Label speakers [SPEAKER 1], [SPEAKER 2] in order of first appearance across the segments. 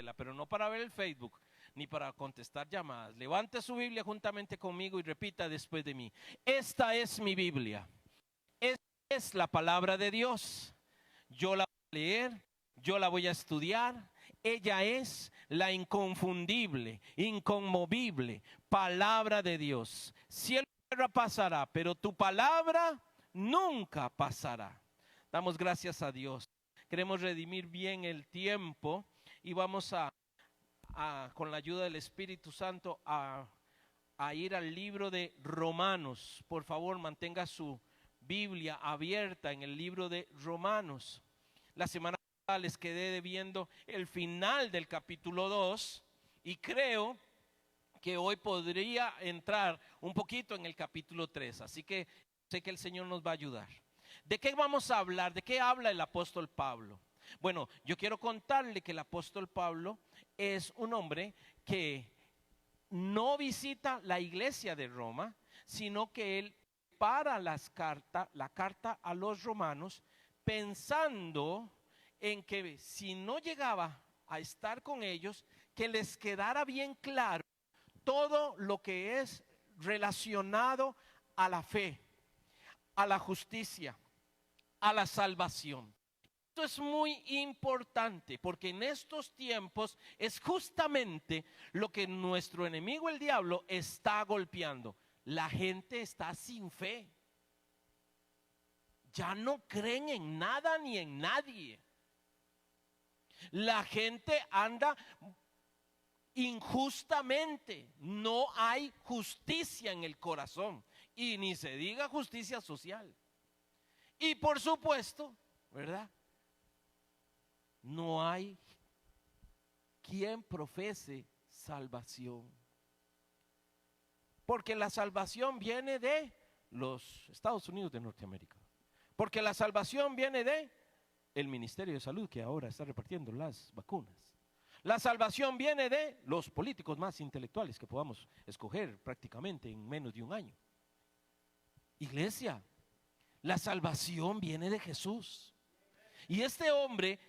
[SPEAKER 1] escuela, pero no para ver el Facebook, ni para contestar llamadas. Levante su Biblia juntamente conmigo y repita después de mí: esta es mi Biblia, esta es la palabra de Dios. Yo la voy a leer, yo la voy a estudiar. Ella es la inconfundible, inconmovible palabra de Dios. Cielo y tierra pasará, pero tu palabra nunca pasará. Damos gracias a Dios. Queremos redimir bien el tiempo y vamos con la ayuda del Espíritu Santo a ir al libro de Romanos. Por favor, mantenga su Biblia abierta en el libro de Romanos. La semana pasada les quedé debiendo el final del capítulo 2 y creo que hoy podría entrar un poquito en el capítulo 3. Así que sé que el Señor nos va a ayudar. ¿De qué vamos a hablar? ¿De qué habla el apóstol Pablo? Bueno, yo quiero contarle que el apóstol Pablo es un hombre que no visita la iglesia de Roma, sino que él para la carta a los romanos, pensando en que si no llegaba a estar con ellos, que les quedara bien claro todo lo que es relacionado a la fe, a la justicia, a la salvación. Esto es muy importante porque en estos tiempos es justamente lo que nuestro enemigo el diablo está golpeando. La gente está sin fe. Ya no creen en nada ni en nadie. La gente anda injustamente. No hay justicia en el corazón. Y ni se diga justicia social. Y por supuesto, ¿verdad? No hay quien profese salvación. Porque la salvación viene de los Estados Unidos de Norteamérica. Porque la salvación viene de el Ministerio de Salud, que ahora está repartiendo las vacunas. La salvación viene de los políticos más intelectuales que podamos escoger prácticamente en menos de un año. Iglesia, la salvación viene de Jesús. Y este hombre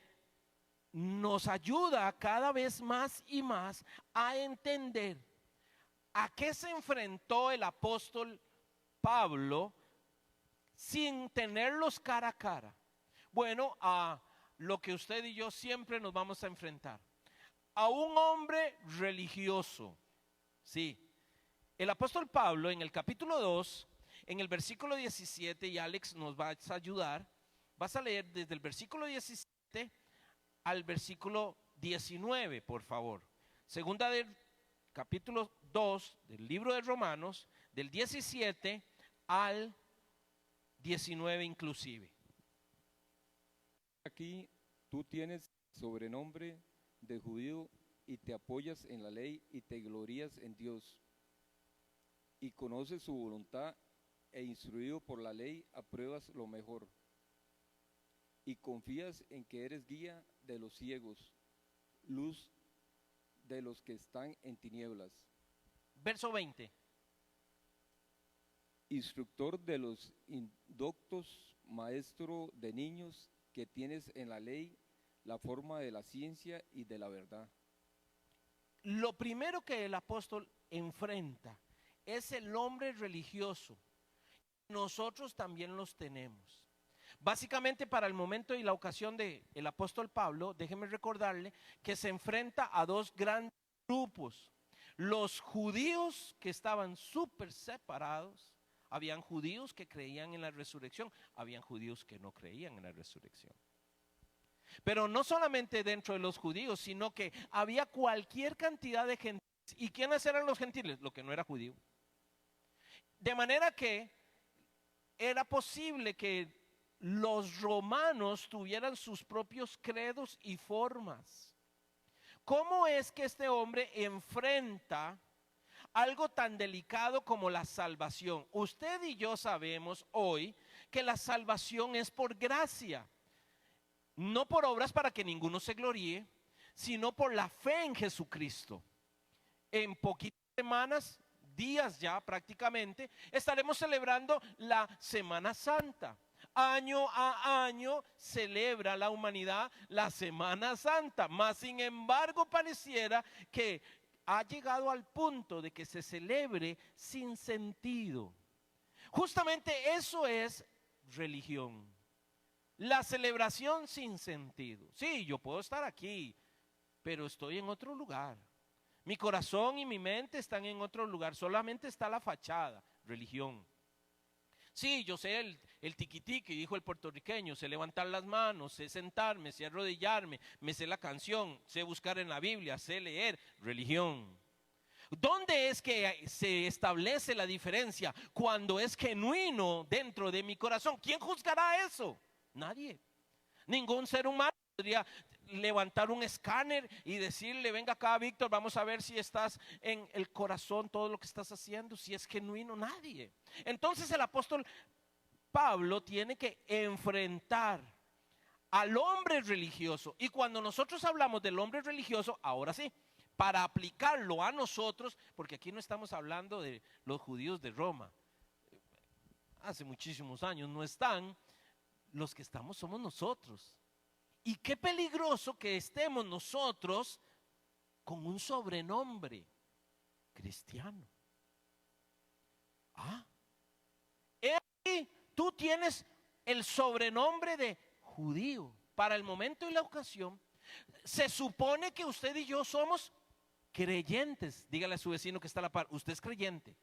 [SPEAKER 1] nos ayuda cada vez más y más a entender a qué se enfrentó el apóstol Pablo sin tenerlos cara a cara. Bueno, a lo que usted y yo siempre nos vamos a enfrentar. A un hombre religioso. Sí. El apóstol Pablo en el capítulo 2, en el versículo 17, y Alex nos va a ayudar, vas a leer desde el versículo 17 al versículo 19, por favor. Segunda del capítulo 2 del libro de Romanos, del 17 al 19 inclusive.
[SPEAKER 2] Aquí tú tienes sobrenombre de judío y te apoyas en la ley y te glorías en Dios. Y conoces su voluntad e instruido por la ley apruebas lo mejor. Y confías en que eres guía de los ciegos, luz de los que están en tinieblas.
[SPEAKER 1] Verso 20.
[SPEAKER 2] Instructor de los indoctos, maestro de niños, que tienes en la ley la forma de la ciencia y de la verdad.
[SPEAKER 1] Lo primero que el apóstol enfrenta es el hombre religioso. Nosotros también los tenemos. Básicamente para el momento y la ocasión del apóstol Pablo, déjeme recordarle que se enfrenta a dos grandes grupos. Los judíos que estaban súper separados. Habían judíos que creían en la resurrección, habían judíos que no creían en la resurrección. Pero no solamente dentro de los judíos, sino que había cualquier cantidad de gentiles. ¿Y quiénes eran los gentiles? Lo que no era judío. De manera que era posible que los romanos tuvieran sus propios credos y formas. ¿Cómo es que este hombre enfrenta algo tan delicado como la salvación? Usted y yo sabemos hoy que la salvación es por gracia, no por obras para que ninguno se gloríe, sino por la fe en Jesucristo. En poquitas semanas, días ya prácticamente, estaremos celebrando la Semana Santa. año a año celebra la humanidad la Semana Santa, mas sin embargo pareciera que ha llegado al punto de que se celebre sin sentido. Justamente eso es religión, la celebración sin sentido. Sí, yo puedo estar aquí, pero estoy en otro lugar. Mi corazón y mi mente están en otro lugar, solamente está la fachada, religión. Sí, yo sé el tiquitiqui, dijo el puertorriqueño, sé levantar las manos, sé sentarme, sé arrodillarme, me sé la canción, sé buscar en la Biblia, sé leer, religión. ¿Dónde es que se establece la diferencia? Cuando es genuino dentro de mi corazón. ¿Quién juzgará eso? Nadie. Ningún ser humano podría levantar un escáner y decirle, venga acá, Víctor, vamos a ver si estás en el corazón, todo lo que estás haciendo, si es genuino. Nadie. Entonces el apóstol Pablo tiene que enfrentar al hombre religioso. Y cuando nosotros hablamos del hombre religioso, ahora sí, para aplicarlo a nosotros, porque aquí no estamos hablando de los judíos de Roma, hace muchísimos años no están, los que estamos somos nosotros. Y qué peligroso que estemos nosotros con un sobrenombre cristiano. Tú tienes el sobrenombre de judío. Para el momento y la ocasión, se supone que usted y yo somos creyentes. Dígale a su vecino que está a la par, usted es creyente.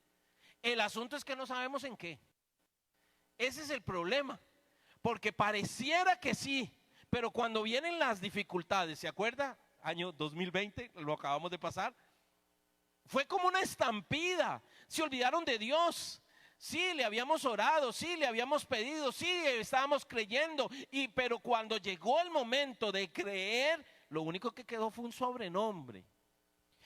[SPEAKER 1] El asunto es que no sabemos en qué. Ese es el problema, porque pareciera que sí, pero cuando vienen las dificultades, ¿se acuerda? Año 2020, lo acabamos de pasar. Fue como una estampida. Se olvidaron de Dios. Sí, le habíamos orado, sí, le habíamos pedido, sí, estábamos creyendo, pero cuando llegó el momento de creer, lo único que quedó fue un sobrenombre.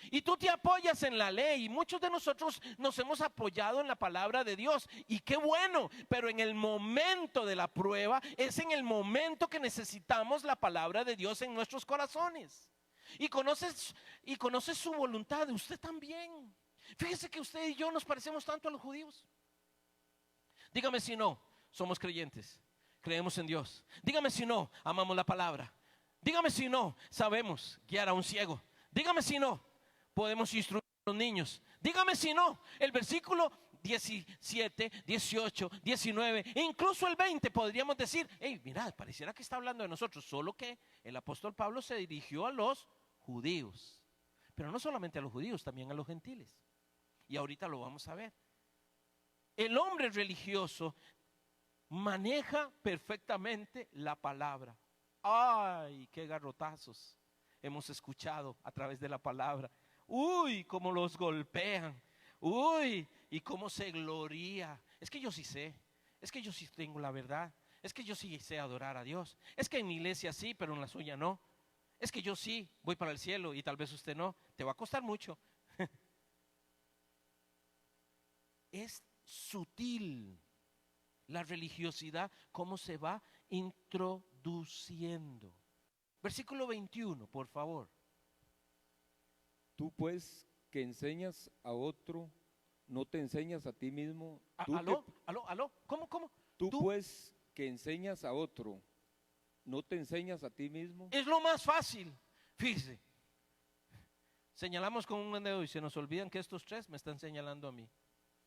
[SPEAKER 1] Y tú te apoyas en la ley, y muchos de nosotros nos hemos apoyado en la palabra de Dios, y qué bueno, pero en el momento de la prueba es en el momento que necesitamos la palabra de Dios en nuestros corazones. Y conoces su voluntad, usted también. Fíjese que usted y yo nos parecemos tanto a los judíos. Dígame si no, somos creyentes, creemos en Dios. Dígame si no, amamos la palabra. Dígame si no, sabemos guiar a un ciego. Dígame si no, podemos instruir a los niños. Dígame si no, el versículo 17, 18, 19 e incluso el 20 podríamos decir, hey, mirad, pareciera que está hablando de nosotros, solo que el apóstol Pablo se dirigió a los judíos, pero no solamente a los judíos, también a los gentiles. Y ahorita lo vamos a ver. El hombre religioso maneja perfectamente la palabra. Ay, qué garrotazos hemos escuchado a través de la palabra. Uy, cómo los golpean. Uy, y cómo se gloria. Es que yo sí sé. Es que yo sí tengo la verdad. Es que yo sí sé adorar a Dios. Es que en mi iglesia sí, pero en la suya no. Es que yo sí voy para el cielo y tal vez usted no. Te va a costar mucho. Es sutil la religiosidad, cómo se va introduciendo. Versículo 21, por favor.
[SPEAKER 2] Tú pues que enseñas a otro, no te enseñas a ti mismo.
[SPEAKER 1] ¿Aló? ¿Cómo?
[SPEAKER 2] Tú pues que enseñas a otro, no te enseñas a ti mismo.
[SPEAKER 1] Es lo más fácil, fíjese. Señalamos con un dedo y se nos olvidan que estos tres me están señalando a mí.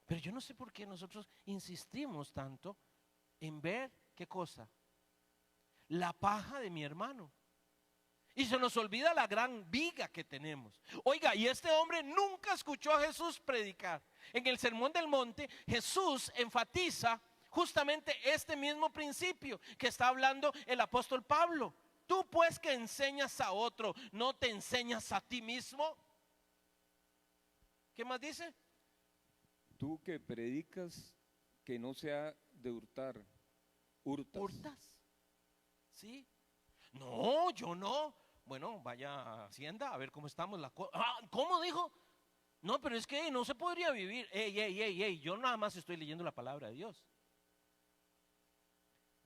[SPEAKER 1] Pero yo no sé por qué nosotros insistimos tanto en ver, ¿qué cosa? La paja de mi hermano. Y se nos olvida la gran viga que tenemos. Oiga, y este hombre nunca escuchó a Jesús predicar. En el Sermón del Monte, Jesús enfatiza justamente este mismo principio que está hablando el apóstol Pablo. Tú pues que enseñas a otro, ¿no te enseñas a ti mismo? ¿Qué más dice?
[SPEAKER 2] Tú que predicas que no sea de hurtar, hurtas.
[SPEAKER 1] ¿Hurtas? ¿Sí? No, yo no. Bueno, vaya a Hacienda a ver cómo estamos. ¿Cómo dijo? No, pero es que no se podría vivir. Ey, yo nada más estoy leyendo la palabra de Dios.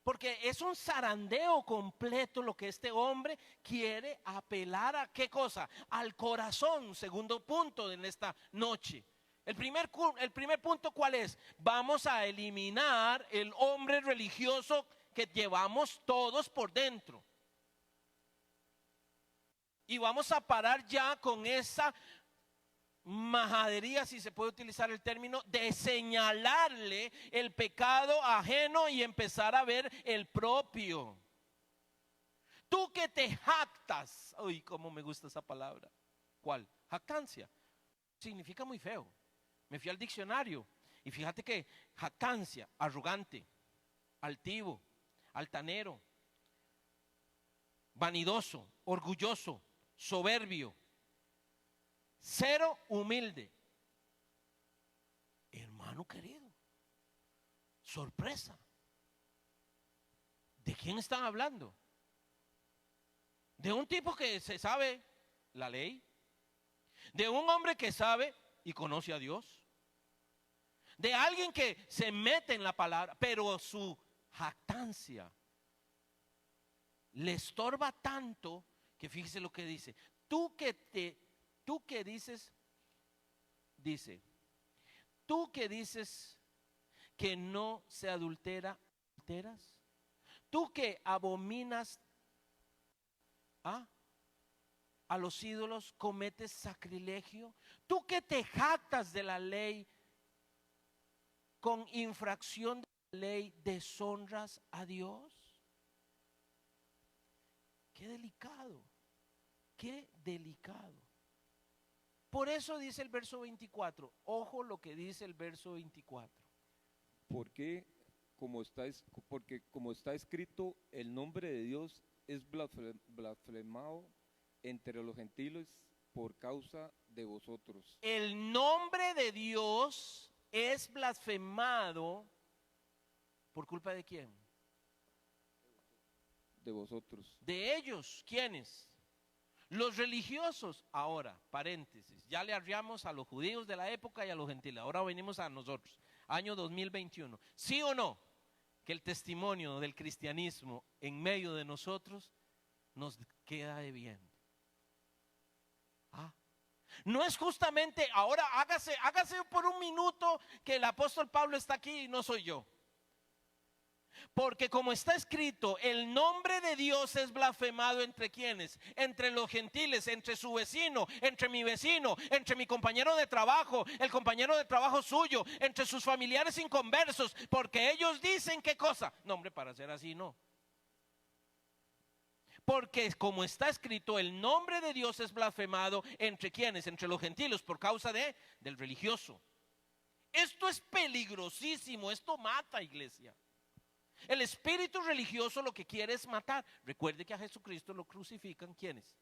[SPEAKER 1] Porque es un zarandeo completo lo que este hombre quiere apelar a ¿qué cosa? Al corazón, segundo punto en esta noche. El primer punto, ¿cuál es? Vamos a eliminar el hombre religioso que llevamos todos por dentro. Y vamos a parar ya con esa majadería, si se puede utilizar el término, de señalarle el pecado ajeno y empezar a ver el propio. Tú que te jactas, uy, cómo me gusta esa palabra. ¿Cuál? Jactancia. Significa muy feo. Me fui al diccionario y fíjate que jactancia, arrogante, altivo, altanero, vanidoso, orgulloso, soberbio, cero humilde. Hermano querido, sorpresa. ¿De quién están hablando? De un tipo que se sabe la ley, de un hombre que sabe y conoce a Dios, de alguien que se mete en la palabra, pero su jactancia le estorba tanto que fíjese lo que dice. Tú que dices que no se adulteras, tú que abominas a los ídolos, cometes sacrilegio, tú que te jactas de la ley, con infracción de la ley deshonras a Dios. Qué delicado, qué delicado. Por eso dice el verso 24, ojo lo que dice el verso 24.
[SPEAKER 2] Porque como está escrito, el nombre de Dios es blasfemado entre los gentiles por causa de vosotros.
[SPEAKER 1] El nombre de Dios es blasfemado por culpa de quién?
[SPEAKER 2] De vosotros.
[SPEAKER 1] De ellos. ¿Quiénes? Los religiosos. Ahora, paréntesis, ya le arriamos a los judíos de la época y a los gentiles. Ahora venimos a nosotros, año 2021. ¿Sí o no? Que el testimonio del cristianismo en medio de nosotros nos queda debiendo. No es justamente, ahora hágase por un minuto que el apóstol Pablo está aquí y no soy yo. Porque como está escrito, el nombre de Dios es blasfemado entre quienes, entre los gentiles, entre su vecino, entre mi vecino, entre mi compañero de trabajo, el compañero de trabajo suyo, entre sus familiares inconversos, porque ellos dicen qué cosa. No, hombre, para ser así no. Porque como está escrito, el nombre de Dios es blasfemado entre quienes, entre los gentiles, por causa del religioso. Esto es peligrosísimo, esto mata, iglesia. El espíritu religioso lo que quiere es matar. Recuerde que a Jesucristo lo crucifican, ¿quiénes?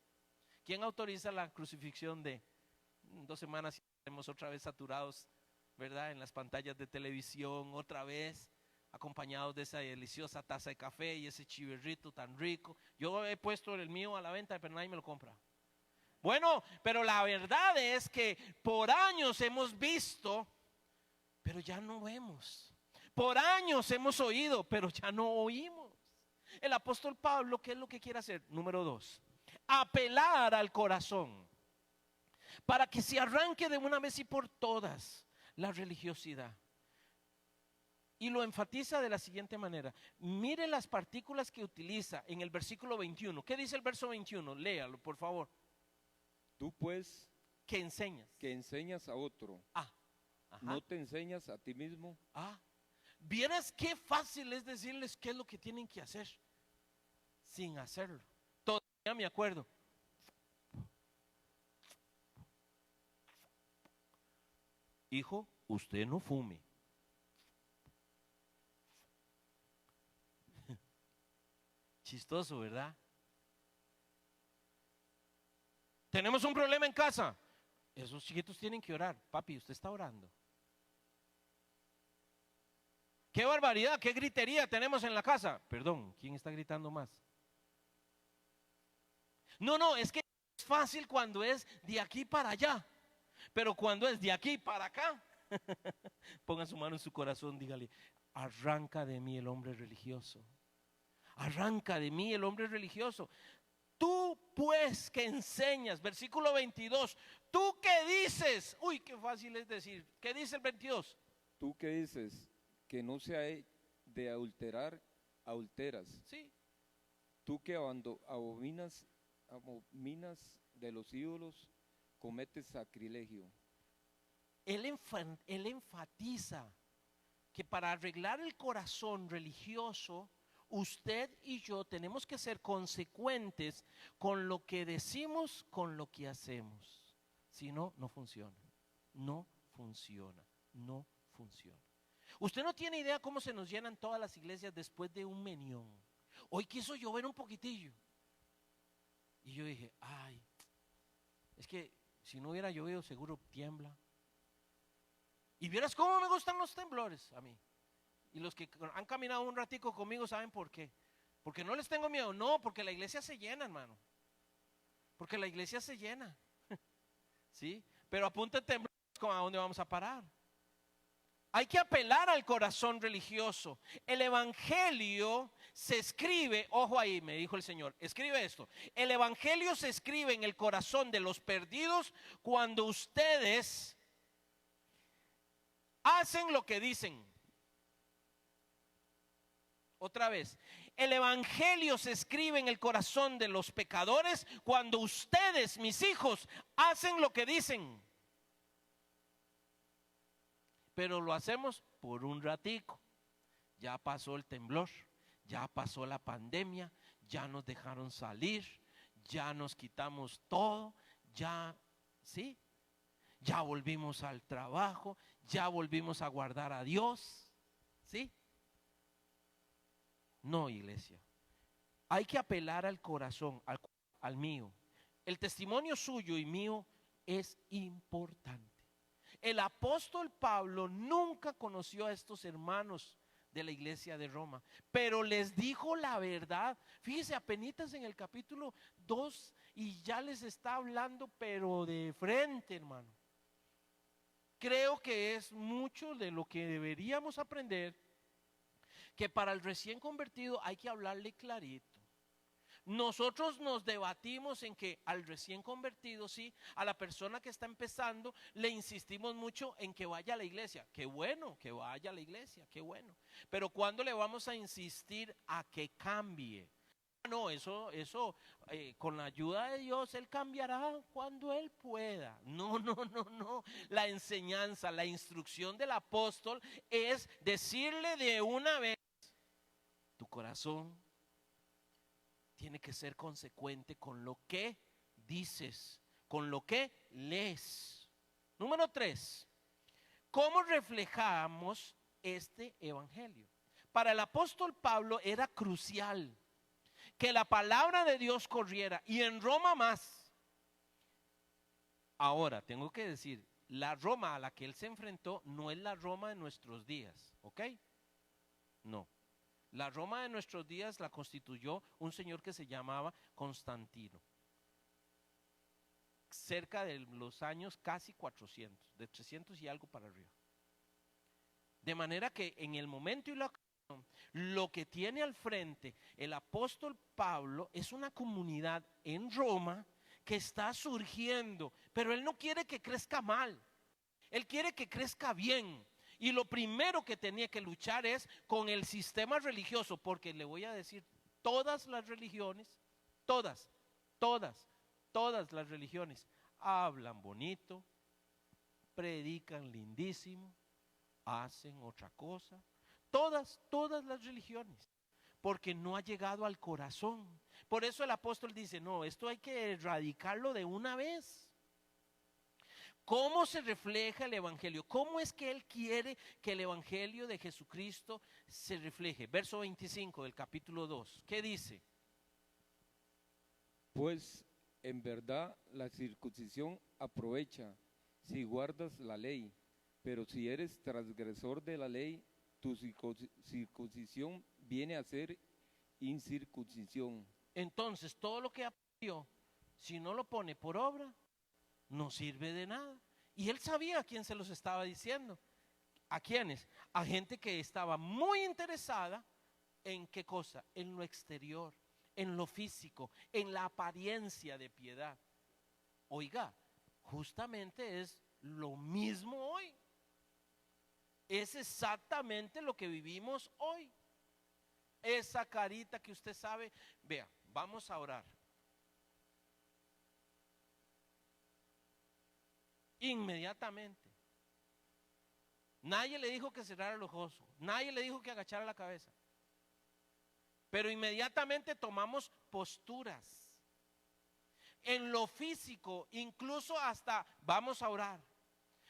[SPEAKER 1] ¿Quién autoriza la crucifixión de 2 semanas? Estaremos otra vez saturados, ¿verdad? En las pantallas de televisión, otra vez acompañados de esa deliciosa taza de café y ese chiverrito tan rico. Yo he puesto el mío a la venta, pero nadie me lo compra. Bueno, pero la verdad es que por años hemos visto, pero ya no vemos. Por años hemos oído, pero ya no oímos. El apóstol Pablo, ¿qué es lo que quiere hacer? Número 2, apelar al corazón para que se arranque de una vez y por todas la religiosidad. Y lo enfatiza de la siguiente manera. Mire las partículas que utiliza en el versículo 21. ¿Qué dice el verso 21? Léalo, por favor.
[SPEAKER 2] Tú pues,
[SPEAKER 1] ¿qué enseñas?
[SPEAKER 2] Que enseñas a otro. ¿No te enseñas a ti mismo?
[SPEAKER 1] Vieras qué fácil es decirles qué es lo que tienen que hacer sin hacerlo. Todavía me acuerdo. Hijo, usted no fume. Chistoso, ¿verdad? Tenemos un problema en casa. Esos chiquitos tienen que orar. Papi, usted está orando. Qué barbaridad, qué gritería tenemos en la casa. Perdón, ¿quién está gritando más? No, es que es fácil cuando es de aquí para allá. Pero cuando es de aquí para acá, ponga su mano en su corazón, dígale, arranca de mí el hombre religioso. Arranca de mí el hombre religioso. Tú pues que enseñas, versículo 22, tú que dices, uy, qué fácil es decir, ¿qué dice el 22?
[SPEAKER 2] Tú que dices que no se ha de adulterar adulteras,
[SPEAKER 1] Sí.
[SPEAKER 2] tú que abominas de los ídolos, cometes sacrilegio.
[SPEAKER 1] Él enfatiza que para arreglar el corazón religioso, usted y yo tenemos que ser consecuentes con lo que decimos, con lo que hacemos. Si no, no funciona. No funciona. No funciona. Usted no tiene idea cómo se nos llenan todas las iglesias después de un menión. Hoy quiso llover un poquitillo. Y yo dije, ay, es que si no hubiera llovido seguro tiembla. Y vieras cómo me gustan los temblores a mí. Y los que han caminado un ratico conmigo saben por qué. Porque no les tengo miedo, no, porque la iglesia se llena, hermano. Porque la iglesia se llena. ¿Sí? Pero apunta temblores, ¿a dónde vamos a parar? Hay que apelar al corazón religioso. El evangelio se escribe, ojo ahí, me dijo el Señor, escribe esto. El evangelio se escribe en el corazón de los perdidos cuando ustedes hacen lo que dicen. Otra vez, el evangelio se escribe en el corazón de los pecadores cuando ustedes, mis hijos, hacen lo que dicen. Pero lo hacemos por un ratico. Ya pasó el temblor, ya pasó la pandemia, ya nos dejaron salir, ya nos quitamos todo, ya, ¿sí? Ya volvimos al trabajo, ya volvimos a guardar a Dios, ¿sí? No, iglesia. Hay que apelar al corazón, al mío. El testimonio suyo y mío es importante. El apóstol Pablo nunca conoció a estos hermanos de la iglesia de Roma, pero les dijo la verdad. Fíjese, apenas en el capítulo 2 y ya les está hablando, pero de frente, hermano. Creo que es mucho de lo que deberíamos aprender, que para el recién convertido hay que hablarle clarito. Nosotros nos debatimos en que al recién convertido, sí, a la persona que está empezando, le insistimos mucho en que vaya a la iglesia. Qué bueno que vaya a la iglesia, qué bueno. Pero ¿cuándo le vamos a insistir a que cambie? No, eso, con la ayuda de Dios, Él cambiará cuando Él pueda. No, no, no, no. La enseñanza, la instrucción del apóstol es decirle de una vez, tu corazón tiene que ser consecuente con lo que dices, con lo que lees. Número 3, ¿cómo reflejamos este evangelio? Para el apóstol Pablo era crucial que la palabra de Dios corriera, y en Roma más. Ahora, tengo que decir, la Roma a la que él se enfrentó no es la Roma de nuestros días, ¿ok? No. La Roma de nuestros días la constituyó un señor que se llamaba Constantino, cerca de los años casi 400, de 300 y algo para arriba. De manera que en el momento y la ocasión, lo que tiene al frente el apóstol Pablo es una comunidad en Roma que está surgiendo, pero él no quiere que crezca mal, él quiere que crezca bien. Y lo primero que tenía que luchar es con el sistema religioso, porque le voy a decir, todas las religiones, todas las religiones hablan bonito, predican lindísimo, hacen otra cosa. Todas las religiones, porque no ha llegado al corazón. Por eso el apóstol dice, no, esto hay que erradicarlo de una vez. ¿Cómo se refleja el evangelio? ¿Cómo es que él quiere que el evangelio de Jesucristo se refleje? Verso 25 del capítulo 2. ¿Qué dice?
[SPEAKER 2] Pues en verdad la circuncisión aprovecha si guardas la ley, pero si eres transgresor de la ley, tu circuncisión viene a ser incircuncisión.
[SPEAKER 1] Entonces, todo lo que aprendió, si no lo pone por obra, no sirve de nada. Y él sabía a quién se los estaba diciendo. ¿A quiénes? A gente que estaba muy interesada en qué cosa, en lo exterior, en lo físico, en la apariencia de piedad. Oiga, justamente es lo mismo hoy. Es exactamente lo que vivimos hoy. esa carita que usted sabe, vea, vamos a orar. Inmediatamente. Nadie le dijo que cerrara los ojos, nadie le dijo que agachara la cabeza. Pero inmediatamente tomamos posturas. En lo físico, incluso hasta vamos a orar.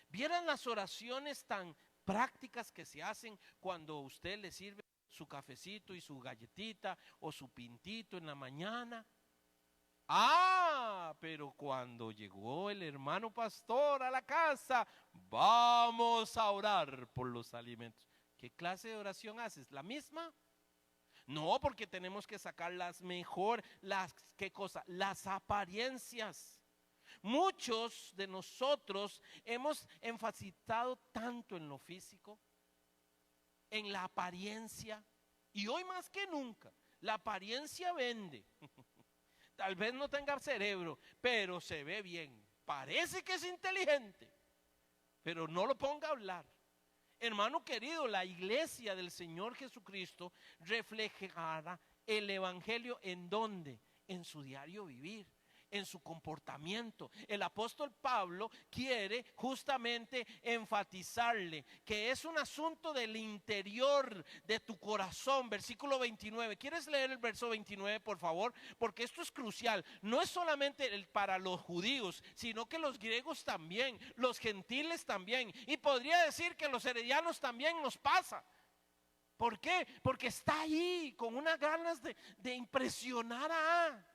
[SPEAKER 1] ¿Vieran las oraciones tan prácticas que se hacen cuando usted le sirve su cafecito y su galletita o su pintito en la mañana? Ah, pero cuando llegó el hermano pastor a la casa, vamos a orar por los alimentos. ¿Qué clase de oración haces? ¿La misma? No, porque tenemos que sacar ¿qué cosa? Las apariencias. Muchos de nosotros hemos enfatizado tanto en lo físico, en la apariencia, y hoy más que nunca, la apariencia vende. Tal vez no tenga cerebro, pero se ve bien. Parece que es inteligente, pero no lo ponga a hablar. Hermano querido, la iglesia del Señor Jesucristo reflejará el evangelio ¿en dónde? En su diario vivir, en su comportamiento. El apóstol Pablo quiere justamente enfatizarle que es un asunto del interior de tu corazón. Versículo 29. ¿Quieres leer el verso 29, por favor? Porque esto es crucial. No es solamente para los judíos, sino que los griegos también, los gentiles también. Y podría decir que los heredianos también nos pasa. ¿Por qué? Porque está ahí con unas ganas de impresionar a...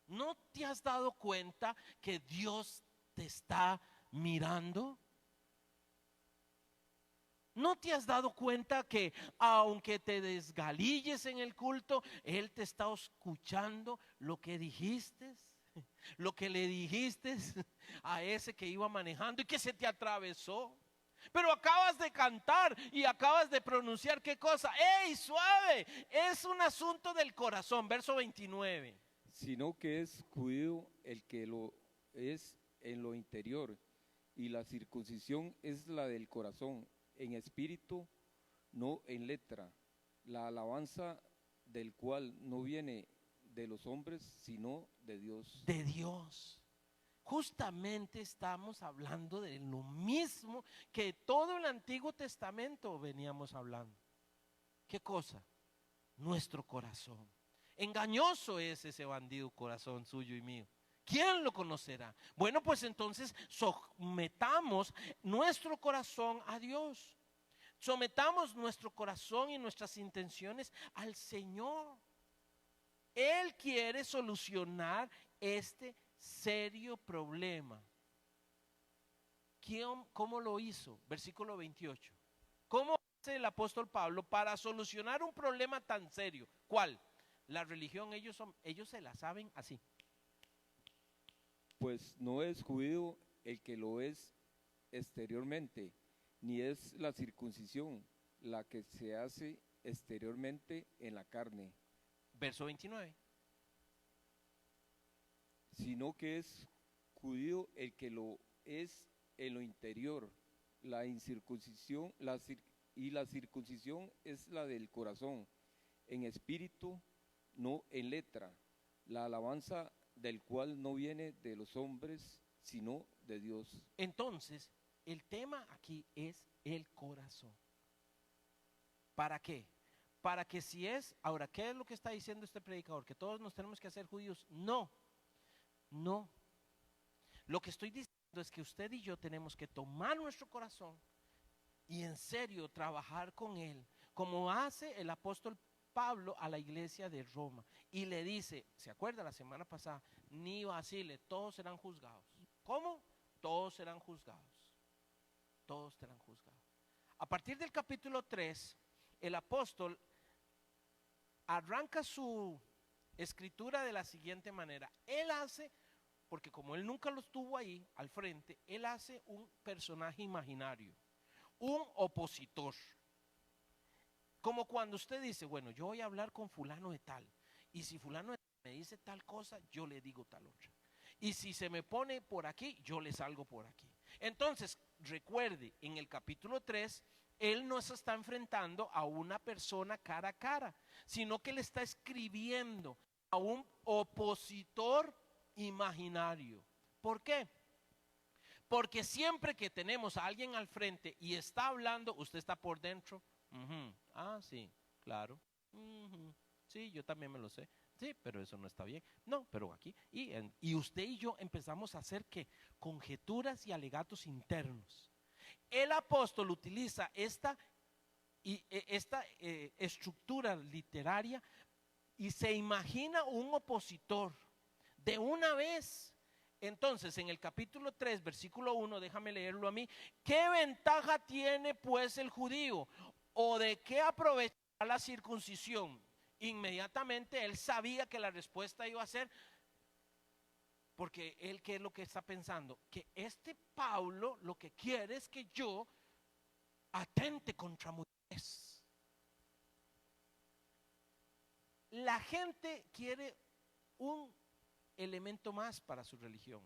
[SPEAKER 1] ¿No te has dado cuenta que Dios te está mirando? ¿No te has dado cuenta que aunque te desgalilles en el culto, Él te está escuchando lo que dijiste? Lo que le dijiste a ese que iba manejando y que se te atravesó. Pero acabas de cantar y acabas de pronunciar ¿qué cosa? ¡Ey, suave! Es un asunto del corazón. Verso 29.
[SPEAKER 2] Sino que es judío el que lo es en lo interior, y la circuncisión es la del corazón, en espíritu, no en letra, la alabanza del cual no viene de los hombres, sino de Dios.
[SPEAKER 1] De Dios. Justamente estamos hablando de lo mismo que todo el Antiguo Testamento veníamos hablando. ¿Qué cosa? Nuestro corazón. Engañoso es ese bandido corazón suyo y mío. ¿Quién lo conocerá? Bueno, pues entonces sometamos nuestro corazón a Dios. Sometamos nuestro corazón y nuestras intenciones al Señor. Él quiere solucionar este serio problema. ¿Cómo lo hizo? Versículo 28. ¿Cómo hace el apóstol Pablo para solucionar un problema tan serio? ¿Cuál? La religión, ellos se la saben así.
[SPEAKER 2] Pues no es judío el que lo es exteriormente, ni es la circuncisión la que se hace exteriormente en la carne.
[SPEAKER 1] Verso 29.
[SPEAKER 2] Sino que es judío el que lo es en lo interior, la incircuncisión, y la circuncisión es la del corazón, en espíritu, no en letra, la alabanza del cual no viene de los hombres, sino de Dios.
[SPEAKER 1] Entonces, el tema aquí es el corazón. ¿Para qué? Para que si es, ahora, ¿qué es lo que está diciendo este predicador? ¿Que todos nos tenemos que hacer judíos? No, no. Lo que estoy diciendo es que usted y yo tenemos que tomar nuestro corazón y en serio trabajar con él, como hace el apóstol Pablo a la iglesia de Roma. Y le dice, ¿se acuerda la semana pasada? Ni vacile, todos serán juzgados. ¿Cómo? Todos serán juzgados. Todos serán juzgados. A partir del capítulo 3, el apóstol arranca su escritura de la siguiente manera. Él hace, porque como él nunca lo estuvo ahí al frente, él hace un personaje imaginario, un opositor. Como cuando usted dice, bueno, yo voy a hablar con fulano de tal, y si fulano de tal me dice tal cosa, yo le digo tal otra. Y si se me pone por aquí, yo le salgo por aquí. Entonces, recuerde, en el capítulo 3, él no se está enfrentando a una persona cara a cara, sino que le está escribiendo a un opositor imaginario. ¿Por qué? Porque siempre que tenemos a alguien al frente y está hablando, usted está por dentro. Ah, sí, claro. Sí, yo también me lo sé. Sí, pero eso no está bien. No, pero aquí. Y usted y yo empezamos a hacer ¿qué? Conjeturas y alegatos internos. El apóstol utiliza esta estructura literaria y se imagina un opositor de una vez. Entonces, en el capítulo 3, versículo 1, déjame leerlo a mí. ¿Qué ventaja tiene pues el judío? ¿O de qué aprovechará la circuncisión? Inmediatamente él sabía que la respuesta iba a ser, porque él, ¿qué es lo que está pensando? Que este Pablo lo que quiere es que yo atente contra Moisés. La gente quiere un elemento más para su religión.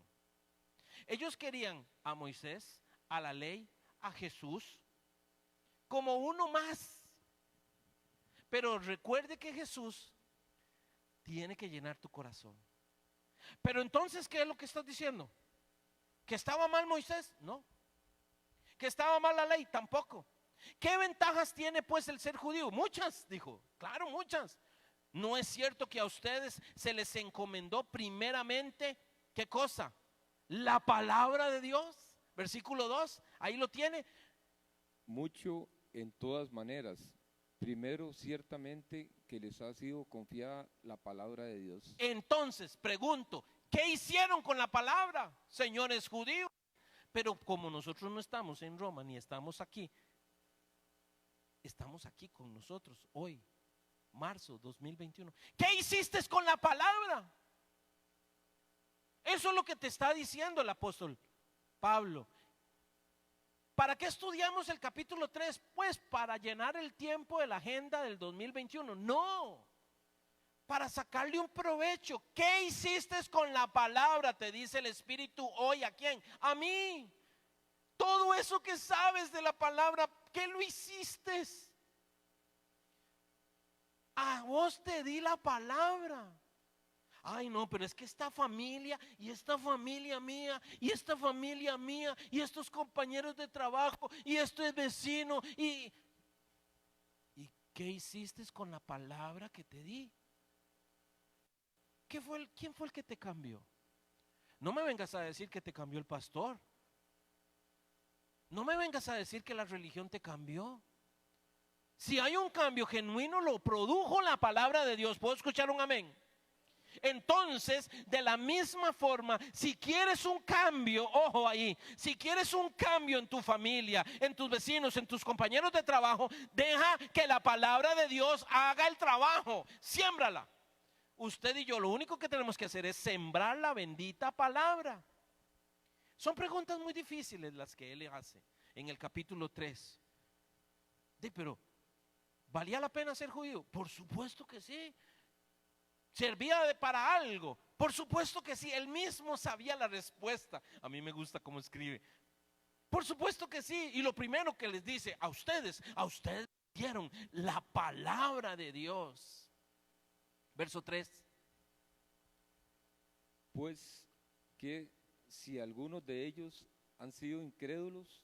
[SPEAKER 1] Ellos querían a Moisés, a la ley, a Jesús, como uno más. Pero recuerde que Jesús tiene que llenar tu corazón. Pero entonces, ¿qué es lo que estás diciendo? ¿Que estaba mal Moisés? No. ¿Que estaba mal la ley? Tampoco. ¿Qué ventajas tiene pues el ser judío? Muchas, dijo. Claro, muchas. ¿No es cierto que a ustedes se les encomendó primeramente, qué cosa? La palabra de Dios. Versículo 2, ahí lo tiene.
[SPEAKER 2] Mucho en todas maneras. Primero, ciertamente que les ha sido confiada la palabra de Dios.
[SPEAKER 1] Entonces, pregunto, ¿qué hicieron con la palabra, señores judíos? Pero como nosotros no estamos en Roma, ni estamos aquí con nosotros hoy, marzo 2021. ¿Qué hiciste con la palabra? Eso es lo que te está diciendo el apóstol Pablo. ¿Para qué estudiamos el capítulo 3? Pues para llenar el tiempo de la agenda del 2021. No, para sacarle un provecho. ¿Qué hiciste con la palabra? Te dice el Espíritu hoy. ¿A quién? A mí. Todo eso que sabes de la palabra, ¿qué lo hiciste? A vos te di la palabra. Ay, no, pero es que esta familia y esta familia mía y esta familia mía y estos compañeros de trabajo y este vecino ¿y qué hiciste con la palabra que te di? ¿Quién fue el que te cambió? No me vengas a decir que te cambió el pastor. No me vengas a decir que la religión te cambió. Si hay un cambio genuino, lo produjo la palabra de Dios. ¿Puedo escuchar un amén? Entonces, de la misma forma, si quieres un cambio, ojo ahí, si quieres un cambio en tu familia, en tus vecinos, en tus compañeros de trabajo, deja que la palabra de Dios haga el trabajo, siémbrala. Usted y yo lo único que tenemos que hacer es sembrar la bendita palabra. Son preguntas muy difíciles las que él le hace en el capítulo 3. Pero, ¿valía la pena ser judío? Por supuesto que sí. ¿Servía para algo? Por supuesto que sí. Él mismo sabía la respuesta. A mí me gusta cómo escribe. Por supuesto que sí. Y lo primero que les dice, a ustedes dieron la palabra de Dios. Verso 3.
[SPEAKER 2] Pues que si algunos de ellos han sido incrédulos,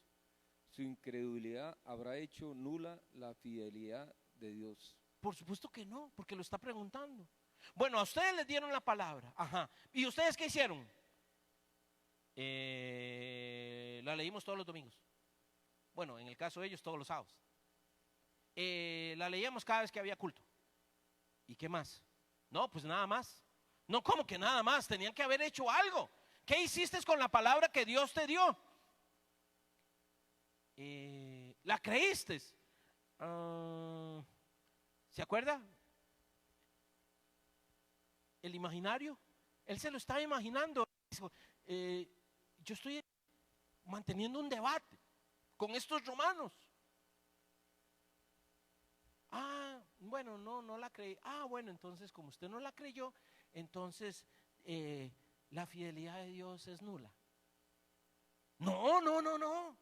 [SPEAKER 2] su incredulidad habrá hecho nula la fidelidad de Dios.
[SPEAKER 1] Por supuesto que no, porque lo está preguntando. Bueno, a ustedes les dieron la palabra. Ajá. ¿Y ustedes qué hicieron? La leímos todos los domingos. Bueno, en el caso de ellos, todos los sábados. La leíamos cada vez que había culto. ¿Y qué más? No, pues nada más. No, ¿cómo que nada más? Tenían que haber hecho algo. ¿Qué hiciste con la palabra que Dios te dio? ¿La creíste? ¿Se acuerda? El imaginario, él se lo estaba imaginando. Yo estoy manteniendo un debate con estos romanos. Bueno, no la creí. Bueno, entonces como usted no la creyó, entonces la fidelidad de Dios es nula. No.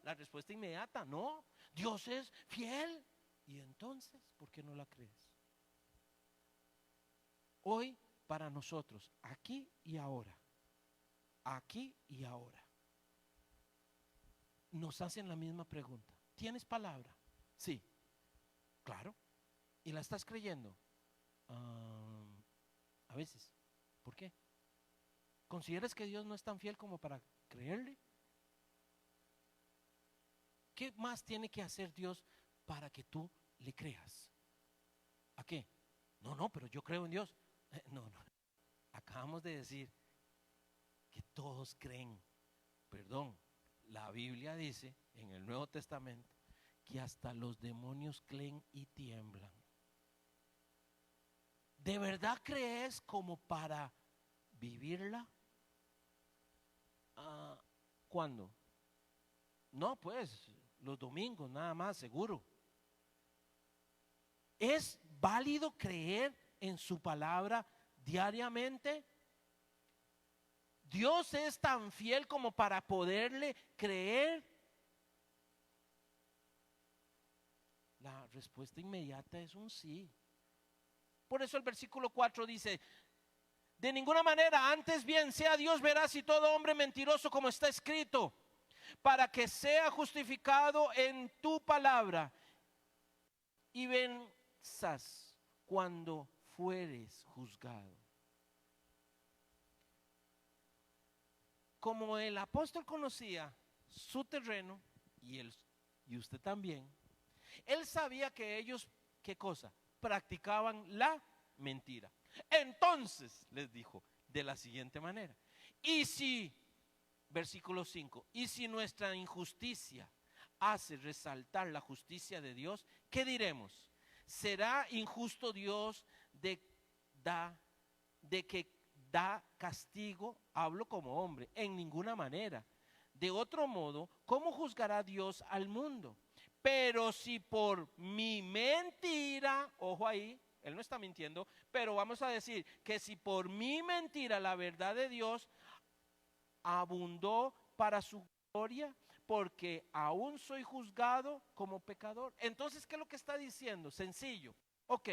[SPEAKER 1] La respuesta inmediata, no. Dios es fiel. Y entonces, ¿por qué no la crees? Hoy, para nosotros, aquí y ahora, nos hacen la misma pregunta. ¿Tienes palabra? Sí, claro. ¿Y la estás creyendo? A veces. ¿Por qué? ¿Consideras que Dios no es tan fiel como para creerle? ¿Qué más tiene que hacer Dios para que tú le creas? ¿A qué? No, pero yo creo en Dios. No. Acabamos de decir que todos creen. Perdón, la Biblia dice en el Nuevo Testamento que hasta los demonios creen y tiemblan. ¿De verdad crees como para vivirla? ¿Cuándo? No, pues los domingos nada más, seguro. ¿Es válido creer en su palabra diariamente? ¿Dios es tan fiel como para poderle creer? La respuesta inmediata es un sí. Por eso el versículo 4 dice: de ninguna manera, antes bien sea Dios veraz y todo hombre mentiroso, como está escrito, para que sea justificado en tu palabra y venzas cuando fueres juzgado. Como el apóstol conocía su terreno y usted también, él sabía que ellos, ¿qué cosa? Practicaban la mentira. Entonces les dijo de la siguiente manera: y si, versículo 5, y si nuestra injusticia hace resaltar la justicia de Dios, ¿qué diremos? ¿Será injusto Dios de que da castigo? Hablo como hombre, en ninguna manera. De otro modo, ¿cómo juzgará Dios al mundo? Pero si por mi mentira, ojo ahí, él no está mintiendo, pero vamos a decir que si por mi mentira la verdad de Dios abundó para su gloria, porque aún soy juzgado como pecador. Entonces, ¿qué es lo que está diciendo? Sencillo. Ok,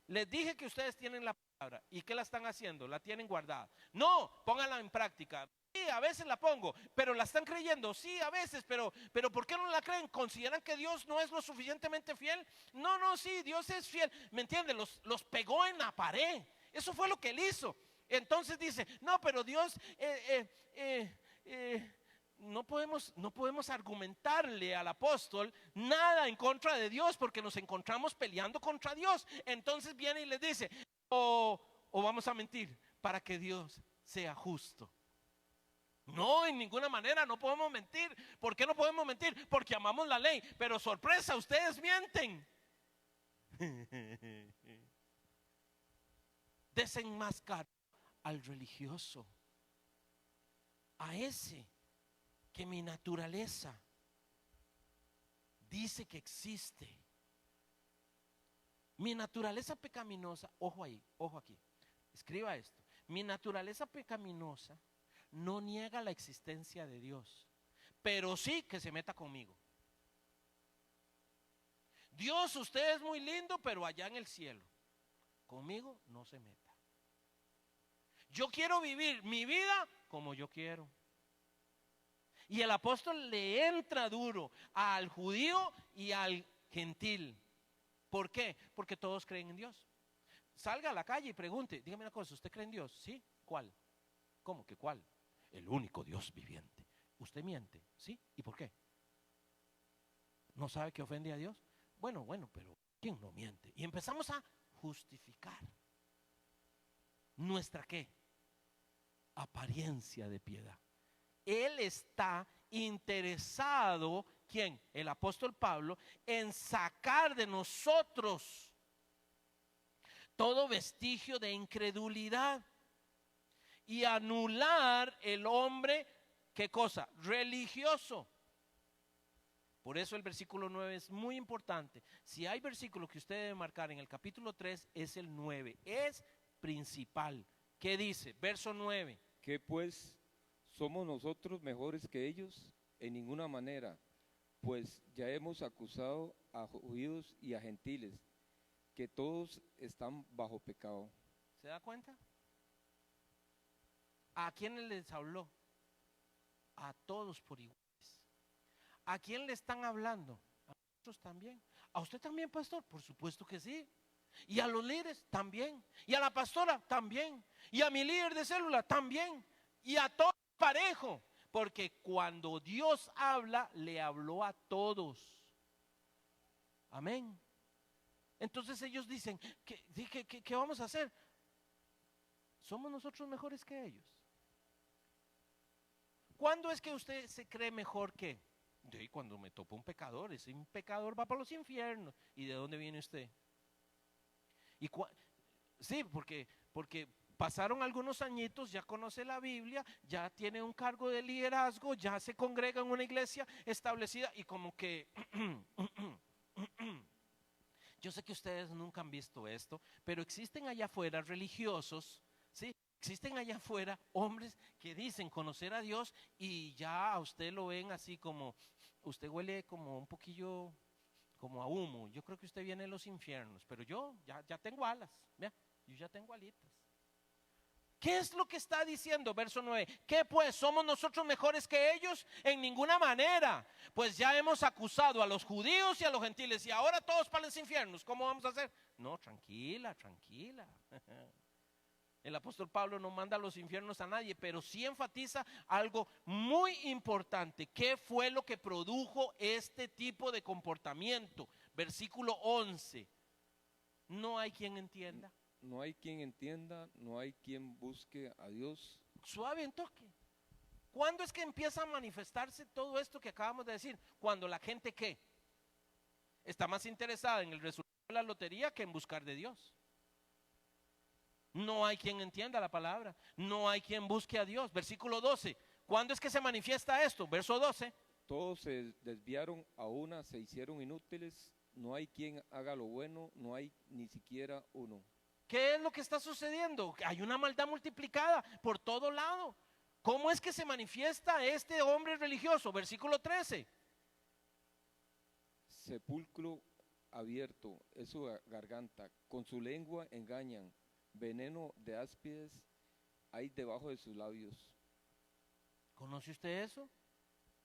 [SPEAKER 1] les dije que ustedes tienen la palabra. ¿Y qué la están haciendo? La tienen guardada. No, pónganla en práctica. Sí, a veces la pongo, pero la están creyendo. Sí, a veces, pero ¿por qué no la creen? ¿Consideran que Dios no es lo suficientemente fiel? No, sí, Dios es fiel. ¿Me entienden? Los pegó en la pared. Eso fue lo que él hizo. Entonces dice: no, pero Dios, no podemos argumentarle al apóstol nada en contra de Dios, porque nos encontramos peleando contra Dios. Entonces viene y les dice: o vamos a mentir para que Dios sea justo. No, en ninguna manera, no podemos mentir. ¿Por qué no podemos mentir? Porque amamos la ley. Pero sorpresa, ustedes mienten. Desenmascarar al religioso, a ese que mi naturaleza dice que existe. Mi naturaleza pecaminosa, ojo ahí, ojo aquí, escriba esto: mi naturaleza pecaminosa no niega la existencia de Dios, pero sí que se meta conmigo. Dios, usted es muy lindo, pero allá en el cielo, conmigo no se meta. Yo quiero vivir mi vida como yo quiero. Y el apóstol le entra duro al judío y al gentil. ¿Por qué? Porque todos creen en Dios. Salga a la calle y pregunte: dígame una cosa, ¿usted cree en Dios? ¿Sí? ¿Cuál? ¿Cómo que cuál? El único Dios viviente. ¿Usted miente? ¿Sí? ¿Y por qué? ¿No sabe que ofende a Dios? Bueno, pero ¿quién no miente? Y empezamos a justificar nuestra ¿qué? Apariencia de piedad. Él está interesado, ¿quién? El apóstol Pablo, en sacar de nosotros todo vestigio de incredulidad y anular el hombre, ¿qué cosa? Religioso. Por eso el versículo 9 es muy importante. Si hay versículo que usted debe marcar en el capítulo 3, es el 9. Es principal. ¿Qué dice? Verso 9.
[SPEAKER 2] ¿Qué pues? ¿Somos nosotros mejores que ellos? En ninguna manera. Pues ya hemos acusado a judíos y a gentiles, que todos están bajo pecado.
[SPEAKER 1] ¿Se da cuenta? ¿A quiénes les habló? A todos por iguales. ¿A quién le están hablando? A nosotros también. ¿A usted también, pastor? Por supuesto que sí. Y a los líderes también. Y a la pastora también. Y a mi líder de célula también. Y a todos parejo. Porque cuando Dios habla, le habló a todos. Amén. Entonces ellos dicen, ¿qué vamos a hacer? ¿Somos nosotros mejores que ellos? ¿Cuándo es que usted se cree mejor que? Cuando me topa un pecador. Ese pecador va para los infiernos. ¿Y de dónde viene usted? Sí, porque pasaron algunos añitos, ya conoce la Biblia, ya tiene un cargo de liderazgo, ya se congrega en una iglesia establecida y como que... Yo sé que ustedes nunca han visto esto, pero existen allá afuera religiosos, ¿sí? Existen allá afuera hombres que dicen conocer a Dios y ya a usted lo ven así como, usted huele como un poquillo como a humo. Yo creo que usted viene de los infiernos, pero yo ya tengo alas, vea, yo ya tengo alitas. ¿Qué es lo que está diciendo? Verso 9. ¿Qué pues? ¿Somos nosotros mejores que ellos? En ninguna manera. Pues ya hemos acusado a los judíos y a los gentiles y ahora todos para los infiernos. ¿Cómo vamos a hacer? No, tranquila, tranquila. El apóstol Pablo no manda a los infiernos a nadie, pero sí enfatiza algo muy importante. ¿Qué fue lo que produjo este tipo de comportamiento? Versículo 11. No hay quien entienda.
[SPEAKER 2] No hay quien entienda, no hay quien busque a Dios.
[SPEAKER 1] Suave en toque. ¿Cuándo es que empieza a manifestarse todo esto que acabamos de decir? Cuando la gente ¿qué? Está más interesada en el resultado de la lotería que en buscar de Dios. No hay quien entienda la palabra. No hay quien busque a Dios. Versículo 12. ¿Cuándo es que se manifiesta esto? Verso 12.
[SPEAKER 2] Todos se desviaron a una, se hicieron inútiles. No hay quien haga lo bueno, no hay ni siquiera uno.
[SPEAKER 1] ¿Qué es lo que está sucediendo? Hay una maldad multiplicada por todo lado. ¿Cómo es que se manifiesta este hombre religioso? Versículo 13.
[SPEAKER 2] Sepulcro abierto es su garganta, con su lengua engañan, veneno de áspides hay debajo de sus labios.
[SPEAKER 1] ¿Conoce usted eso?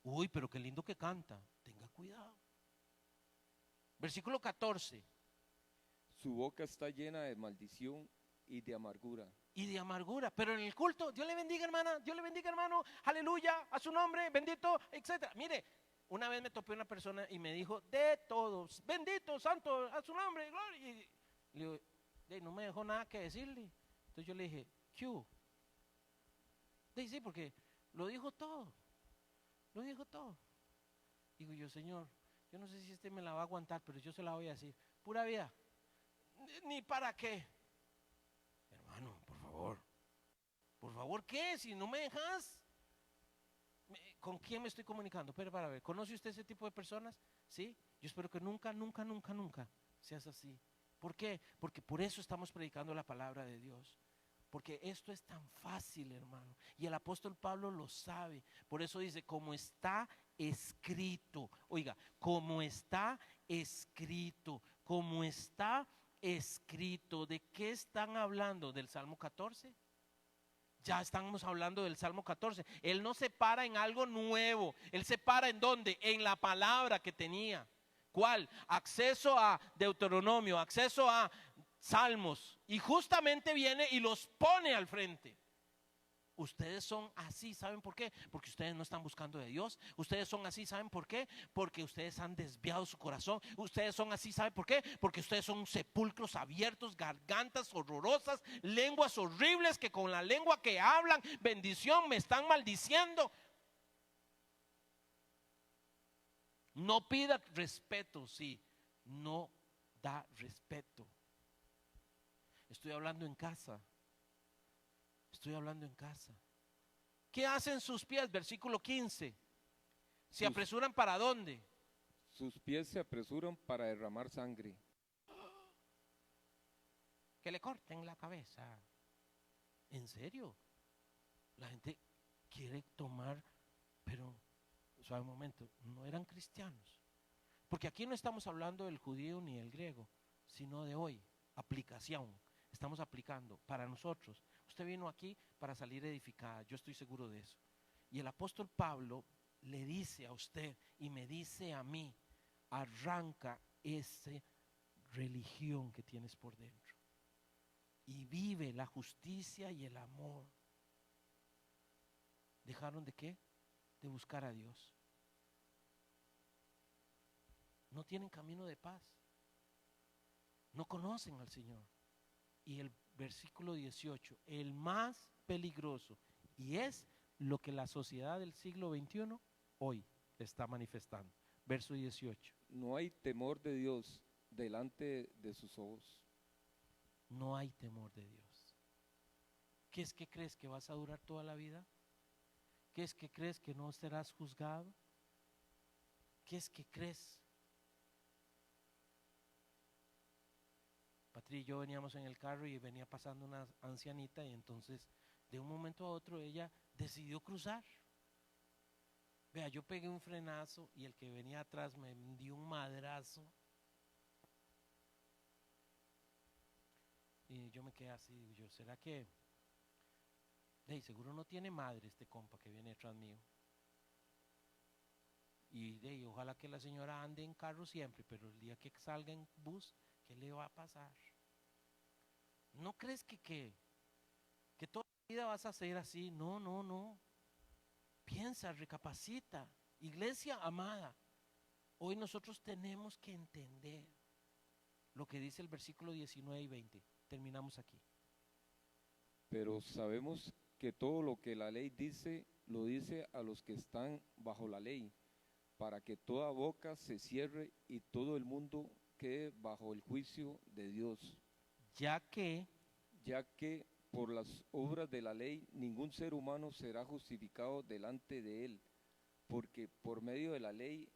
[SPEAKER 1] Uy, pero qué lindo que canta. Tenga cuidado. Versículo 14.
[SPEAKER 2] Su boca está llena de maldición y de amargura.
[SPEAKER 1] Y de amargura, pero en el culto, Dios le bendiga hermana, Dios le bendiga hermano, aleluya, a su nombre, bendito, etcétera. Mire, una vez me topé una persona y me dijo, de todos, bendito, santo, a su nombre, gloria. Y le digo, no me dejó nada que decirle. Entonces yo le dije, ¿qué? Sí, porque lo dijo todo, lo dijo todo. Digo yo, Señor, yo no sé si este me la va a aguantar, pero yo se la voy a decir, pura vida. Ni para qué. Hermano, por favor, ¿qué? Si no me dejas, ¿con quién me estoy comunicando? Pero para ver, ¿conoce usted ese tipo de personas? ¿Sí? Yo espero que nunca seas así. ¿Por qué? Porque por eso estamos predicando la palabra de Dios. Porque esto es tan fácil, hermano. Y el apóstol Pablo lo sabe. Por eso dice, como está escrito. Oiga, como está escrito. Como está escrito. ¿De qué están hablando? ¿Del Salmo 14? Ya estamos hablando del Salmo 14. Él no se para en algo nuevo. Él se para en ¿dónde? En la palabra que tenía. ¿Cuál? Acceso a Deuteronomio, acceso a Salmos. Y justamente viene y los pone al frente. Ustedes son así, ¿saben por qué? Porque ustedes no están buscando de Dios. Ustedes son así, ¿saben por qué? Porque ustedes han desviado su corazón. Ustedes son así, ¿saben por qué? Porque ustedes son sepulcros abiertos, gargantas horrorosas, lenguas horribles que con la lengua que hablan, bendición, me están maldiciendo. No pida respeto si no da respeto. Estoy hablando en casa. Estoy hablando en casa. ¿Qué hacen sus pies? Versículo 15. ¿Se apresuran para dónde?
[SPEAKER 2] Sus pies se apresuran para derramar sangre.
[SPEAKER 1] Que le corten la cabeza. ¿En serio? La gente quiere tomar, pero suave un momento, no eran cristianos. Porque aquí no estamos hablando del judío ni del griego, sino de hoy, aplicación. Estamos aplicando para nosotros. Usted vino aquí para salir edificada, yo estoy seguro de eso. Y el apóstol Pablo le dice a usted y me dice a mí, arranca esa religión que tienes por dentro y vive la justicia y el amor. ¿Dejaron de qué? De buscar a Dios. No tienen camino de paz. No conocen al Señor. Y el versículo 18, el más peligroso, y es lo que la sociedad del siglo XXI hoy está manifestando. Verso 18.
[SPEAKER 2] No hay temor de Dios delante de sus ojos.
[SPEAKER 1] No hay temor de Dios. ¿Qué es que crees que vas a durar toda la vida? ¿Qué es que crees que no serás juzgado? ¿Qué es que crees? Patri y yo veníamos en el carro y venía pasando una ancianita y entonces de un momento a otro ella decidió cruzar. Vea, yo pegué un frenazo y el que venía atrás me dio un madrazo. Y yo me quedé así, digo yo, ¿será que? Seguro no tiene madre este compa que viene detrás mío. Y ojalá que la señora ande en carro siempre, pero el día que salga en bus, ¿qué le va a pasar? ¿No crees que toda la vida vas a ser así? No, no, no. Piensa, recapacita. Iglesia amada, hoy nosotros tenemos que entender lo que dice el versículo 19 y 20. Terminamos aquí.
[SPEAKER 2] Pero sabemos que todo lo que la ley dice, lo dice a los que están bajo la ley, para que toda boca se cierre y todo el mundo quede bajo el juicio de Dios.
[SPEAKER 1] Ya que
[SPEAKER 2] Por las obras de la ley ningún ser humano será justificado delante de él, porque por medio de la ley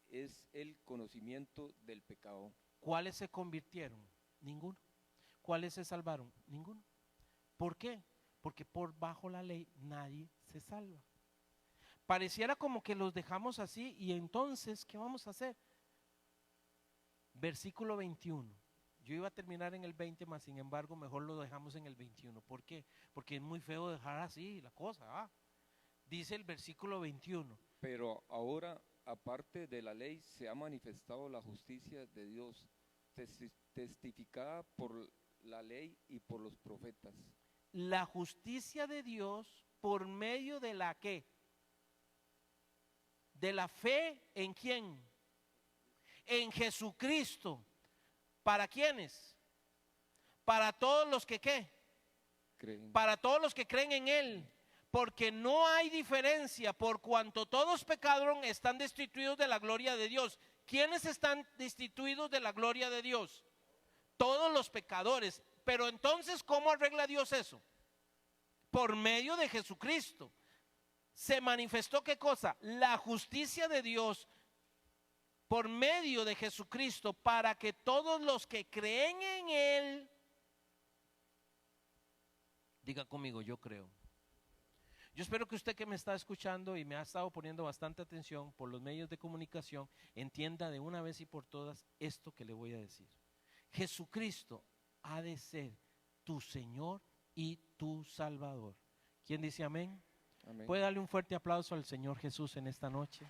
[SPEAKER 2] es el conocimiento del pecado.
[SPEAKER 1] ¿cuáles se convirtieron? Ninguno. ¿Cuáles se salvaron? Ninguno. ¿Por qué? Porque por bajo la ley nadie se salva. Pareciera como que los dejamos así y entonces, ¿qué vamos a hacer? Versículo 21. Yo iba a terminar en el 20, mas sin embargo mejor lo dejamos en el 21. ¿Por qué? Porque es muy feo dejar así la cosa. Dice el versículo 21.
[SPEAKER 2] Pero ahora, aparte de la ley, se ha manifestado la justicia de Dios, testificada por la ley y por los profetas.
[SPEAKER 1] La justicia de Dios por medio de la ¿qué? De la fe en ¿quién? En Jesucristo. ¿Para quiénes? Para todos los que ¿qué?
[SPEAKER 2] Creen.
[SPEAKER 1] Para todos los que creen en Él. Porque no hay diferencia, por cuanto todos pecaron, están destituidos de la gloria de Dios. ¿Quiénes están destituidos de la gloria de Dios? Todos los pecadores. Pero entonces, ¿cómo arregla Dios eso? Por medio de Jesucristo. Se manifestó ¿qué cosa? La justicia de Dios por medio de Jesucristo para que todos los que creen en Él, diga conmigo, yo creo. Yo espero que usted que me está escuchando y me ha estado poniendo bastante atención por los medios de comunicación, entienda de una vez y por todas esto que le voy a decir. Jesucristo ha de ser tu Señor y tu Salvador. ¿Quién dice amén?
[SPEAKER 2] Amén.
[SPEAKER 1] ¿Puede darle un fuerte aplauso al Señor Jesús en esta noche?